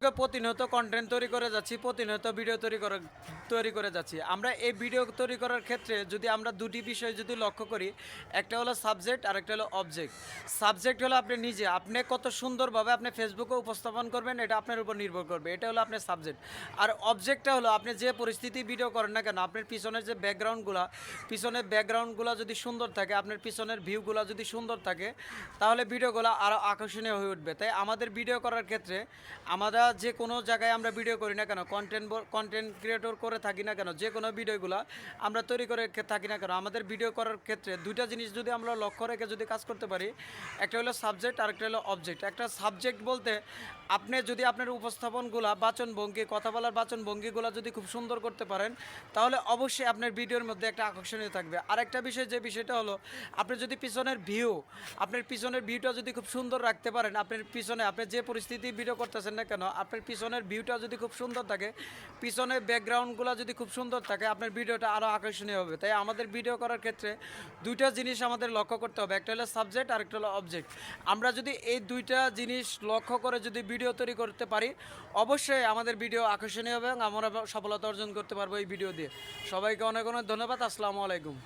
প্রতিনিয়ত কন্টেন্ট তৈরি করে যাচ্ছি, প্রতিনিয়ত ভিডিও তৈরি করে যাচ্ছি। আমরা এই ভিডিও তৈরি করার ক্ষেত্রে যদি আমরা দুটি বিষয় যদি লক্ষ্য করি, একটা হলো সাবজেক্ট আর একটা হলো অবজেক্ট। সাবজেক্ট হলো আপনি কত সুন্দরভাবে আপনি ফেসবুকে উপস্থাপন করবেন, এটা আপনার উপর নির্ভর করবে, এটা হলো আপনার সাবজেক্ট। আর অবজেক্টটা হলো আপনি যে পরিস্থিতি ভিডিও করেন না কেন, আপনার পিছনের যে ব্যাকগ্রাউন্ডগুলো যদি সুন্দর থাকে, আপনার পিছনের ভিউগুলো যদি সুন্দর থাকে, তাহলে ভিডিওগুলো আরও আকর্ষণীয় হয়ে উঠবে। তাই আমাদের ভিডিও করার ক্ষেত্রে আমরা যে কোনো জায়গায় আমরা ভিডিও করি না কেন, কন্টেন্ট ক্রিয়েটর করে থাকি না কেন, যে কোনো ভিডিওগুলো আমরা তৈরি করে থাকি না কেন, আমাদের ভিডিও করার ক্ষেত্রে দুইটা জিনিস যদি আমরা লক্ষ্য রেখে যদি কাজ করতে পারি, একটা হলো সাবজেক্ট আর একটা হলো অবজেক্ট। একটা সাবজেক্ট বলতে আপনি যদি আপনার উপস্থাপনগুলো, বাচনভঙ্গি, কথা বলার বাচনভঙ্গিগুলো যদি খুব সুন্দর করতে পারেন, তাহলে অবশ্যই আপনার ভিডিওর মধ্যে একটা আকর্ষণীয় থাকবে। আরেকটা বিষয়, যে বিষয়টা হলো আপনি যদি আপনার পিছনের ভিউটা যদি খুব সুন্দর রাখতে পারেন, আপনি যে পরিস্থিতি ভিডিও করতেছেন না কেন, আপনার পিছনের ভিউটা যদি খুব সুন্দর থাকে, পিছনের ব্যাকগ্রাউন্ডগুলো যদি খুব সুন্দর থাকে, আপনার ভিডিওটা আরও আকর্ষণীয় হবে। তাই আমাদের ভিডিও করার ক্ষেত্রে দুইটা জিনিস আমাদের লক্ষ্য করতে হবে, একটা হলো সাবজেক্ট আর একটা হলো অবজেক্ট। আমরা যদি এই দুইটা জিনিস লক্ষ্য করে যদি ভিডিও তৈরি করতে পারি, অবশ্যই আমাদের ভিডিও আকর্ষণীয় হবে এবং আমরা সফলতা অর্জন করতে পারবো এই ভিডিও দিয়ে। সবাইকে অনেক অনেক ধন্যবাদ। আসসালামু আলাইকুম।